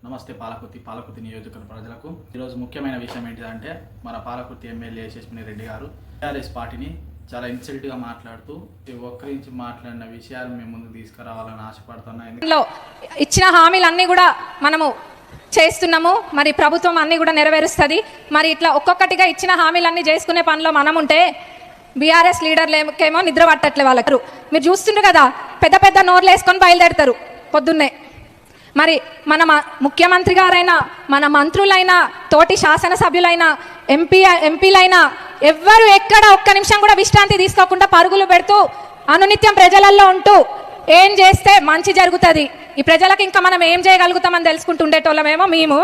నమస్తే పాలకుర్తి నియోజకవర్గ ప్రజలకు ఈరోజు ముఖ్యమైన విషయం ఏంటిదంటే మన పాలకుర్తి ఎమ్మెల్యే యశస్విని రెడ్డి గారు టీఆర్ఎస్ పార్టీని చాలా ఇన్సల్ట్గా మాట్లాడుతూ వక్రించి మాట్లాడిన విషయాలు మేము ముందుకు తీసుకురావాలని ఆశపడుతున్నాను. ఇచ్చిన హామీలన్నీ కూడా మనము చేస్తున్నాము, మరి ప్రభుత్వం అన్నీ కూడా నెరవేరుస్తుంది. మరి ఇట్లా ఒక్కొక్కటిగా ఇచ్చిన హామీలన్నీ చేసుకునే పనిలో మనం ఉంటే బీఆర్ఎస్ లీడర్లేకేమో నిద్ర పట్టట్లే వాళ్ళకు. మీరు చూస్తుండ్రు కదా, పెద్ద పెద్ద నోర్లు వేసుకొని బయలుదేరుతారు పొద్దున్నే. మరి మన ముఖ్యమంత్రి గారైనా, మన మంత్రులైనా, తోటి శాసనసభ్యులైనా, ఎంపీలైనా ఎవ్వరు ఎక్కడ ఒక్క నిమిషం కూడా విశ్రాంతి తీసుకోకుండా పరుగులు పెడుతూ అనునిత్యం ప్రజలలో ఉంటూ ఏం చేస్తే మంచి జరుగుతుంది, ఈ ప్రజలకు ఇంకా మనం ఏం చేయగలుగుతామని తెలుసుకుంటూ ఉండేటోళ్ళమేమో మేము,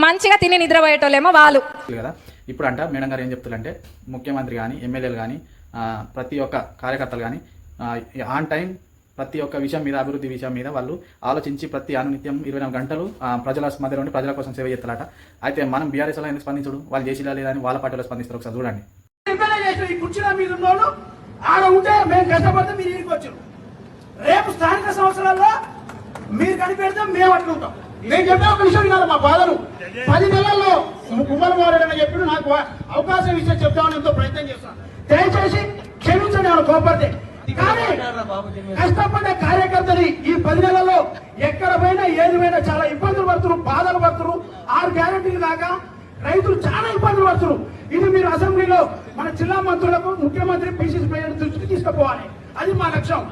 మంచిగా తిని నిద్రపోయేటోళ్ళేమో వాళ్ళు కదా. ఇప్పుడు అంట మేడం గారు ఏం చెప్తారంటే ముఖ్యమంత్రి కానీ, ఎమ్మెల్యేలు కానీ, ప్రతి ఒక్క కార్యకర్తలు కానీ ఆన్ టైం ప్రతి ఒక్క విషయం మీద, అభివృద్ధి విషయం మీద వాళ్ళు ఆలోచించి ప్రతి అనునిత్యం 24 గంటలు ప్రజల మధ్యలో ఉండి ప్రజల కోసం సేవ చేస్తారట. అయితే మనం బీఆర్ఎస్లో ఎందుకు స్పందించడు, వాళ్ళు చేసిలా లేదని వాళ్ళ పార్టీలో స్పందిస్తారు. ఒకసారి చూడండి. రేపు స్థానిక సంవత్సరాల్లో మీరు కనిపెడతాం, మేము అట్లుంటాం. నేను చెప్పే ఒక విషయం కాదు, మా బాధను 10 నెలల్లో కుమ్మరి వారని చెప్పి నాకు అవకాశం ఇచ్చే చెప్తామని ఎంతో ప్రయత్నం చేస్తాను. దయచేసి క్షమించండి ఆయన కోపడితే. కానీ కష్టపడ్డ కార్యకర్తని ఈ 10 నెలల్లో ఎక్కడ పోయినా ఏది పోయినా చాలా ఇబ్బందులు పడుతున్నారు, బాధలు పడుతున్నారు. 6 గ్యారెంటీలు దాకా రైతులు చాలా ఇబ్బందులు పడుతున్నారు. ఇది మీరు అసెంబ్లీలో మన జిల్లా మంత్రులకు, ముఖ్యమంత్రి, పిసిసి ప్రెసిడెంట్ దృష్టికి తీసుకుపోవాలి. అది మా లక్ష్యం.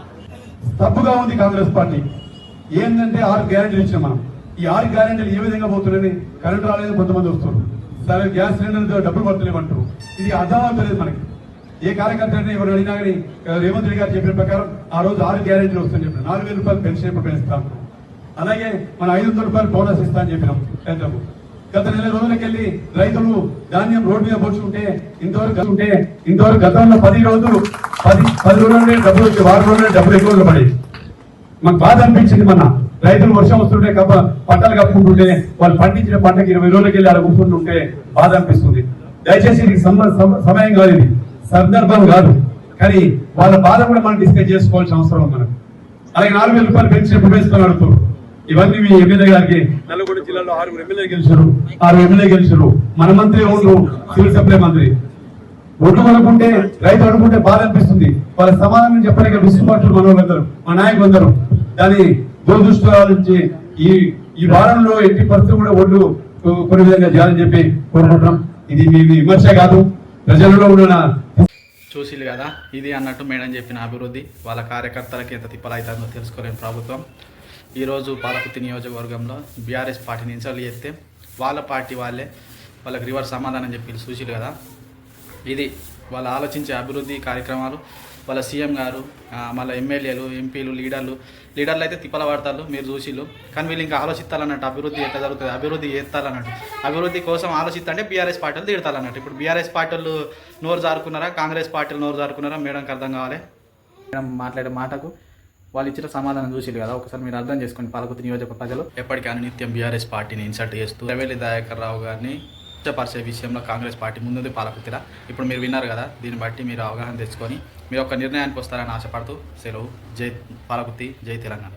తప్పుగా ఉంది కాంగ్రెస్ పార్టీ. ఏంటంటే 6 గ్యారెంటీలు ఇచ్చిన మనం. ఈ 6 గ్యారెంటీలు ఏ విధంగా పోతున్నది? కరెంట్ రాలేదు, కొంతమంది వస్తున్నారు. సరే గ్యాస్ సిలిండర్ డబ్బులు పడుతున్నామంటారు. ఇది అర్థం అవుతలేదు మనకి. ఏ కార్యకర్త ఎవరు అడిగినా కానీ రేవంత్ రెడ్డి గారు చెప్పిన ప్రకారం ఆ రోజు 6 గ్యారెంటీలు వస్తాయని చెప్పిన 4,000 రూపాయలు పెన్షన్ ఎప్పుడు పెంచుతాం. అలాగే మన 500 రూపాయలు బోనస్ ఇస్తా అని చెప్పినాం రైతులకు. గత నెల రోజులకెళ్ళి రైతులు ధాన్యం రోడ్డు మీద పోర్చుకుంటే ఇంతవరకు గతంలో 10 రోజులు 10 రోజులనే డబ్బులు వచ్చి, 6 రోజులనే డబ్బులు ఎక్కువ రోజులు పడేది. మాకు బాధ అనిపించింది. మన రైతులు వర్షం వస్తుంటే పంటలు కప్పుకుంటుంటే, వాళ్ళు పండించిన పంటకి 20 రోజులకి వెళ్ళి అలా కూర్చుంటుంటే బాధ అనిపిస్తుంది. దయచేసి ఇది సమయం కాదు, ఇది సందర్భం కాదు. కానీ వాళ్ళ బాధ కూడా మనం డిస్కస్ చేసుకోవాల్సిన అవసరం మనకు. అలాగే 4,000 రూపాయలు పెన్షన్ ఎప్పుడు వేసుకొని అడుగుతారు. ఇవన్నీ మీ ఎమ్మెల్యే గారికి నల్గొండ జిల్లాలో 6 ఎమ్మెల్యే గెలిచారు, 6 ఎమ్మెల్యే గెలిచారు. మన మంత్రి ఉండు, సివిల్ సప్లై మంత్రి. ఒడ్డు అనుకుంటే, రైతు అనుకుంటే బాధ అనిపిస్తుంది. వాళ్ళ సమాధానం చెప్పలేక విసుగుబాట్లు మనోళ్ళందరూ, మా నాయకులు అందరూ దాన్ని దురదృష్టి ఆలోచించి ఈ వారంలో ఎట్టి పరిస్థితి కూడా ఒడ్డు కొన్ని విధంగా చేయాలని చెప్పి కోరుకుంటున్నాం. ఇది మీ విమర్శ కాదు, ప్రజలలో ఉన్న చూసిలు కదా. ఇది అన్నట్టు మేడం చెప్పిన అభివృద్ధి వాళ్ళ కార్యకర్తలకి ఎంత తిప్పలవుతుందో తెలుసుకోలేని ప్రభుత్వం ఈరోజు పాలకుర్తి నియోజకవర్గంలో బీఆర్ఎస్ పార్టీని ఇన్సల్ట్ చేస్తే వాళ్ళ పార్టీ వాళ్ళకి రివర్స్ సమాధానం చెప్పి చూసిలు కదా. ఇది వాళ్ళు ఆలోచించే అభివృద్ధి కార్యక్రమాలు. వాళ్ళ సీఎం గారు, మళ్ళీ ఎమ్మెల్యేలు, ఎంపీలు, లీడర్లు అయితే తిప్పల పడతారు, మీరు చూసిళ్ళు. కానీ వీళ్ళు ఇంకా ఆలోచిస్తారన్నట్టు అభివృద్ధి ఎట్లా జరుగుతుంది, అభివృద్ధి చేస్తారన్నట్టు. అభివృద్ధి కోసం ఆలోచిస్తుంటే బీఆర్ఎస్ పార్టీలు తిడతారన్నట్టు. ఇప్పుడు బీఆర్ఎస్ పార్టీలు నోరు జారుకున్నారా, కాంగ్రెస్ పార్టీలు నోరు జారుకున్నారా మేడంకి అర్థం కావాలి. మేడం మాట్లాడే మాటకు వాళ్ళు ఇచ్చిన సమాధానం చూసిళ్ళు కదా. ఒకసారి మీరు అర్థం చేసుకోండి. పాలకుర్తి నియోజక ప్రజలు ఎప్పటికీ అనునిత్యం బీఆర్ఎస్ పార్టీని ఇన్సల్ట్ చేస్తూ రవేలి దయాకర్ రావు గారిని పరిచే విషయంలో కాంగ్రెస్ పార్టీ ముందుంది పాలకుర్తిలా. ఇప్పుడు మీరు విన్నారు కదా. దీన్ని బట్టి మీరు అవగాహన తెచ్చుకొని మీరు ఒక నిర్ణయానికి వస్తారని ఆశపడుతూ సెలవు. జై పాలకుర్తి, జై తెలంగాణ.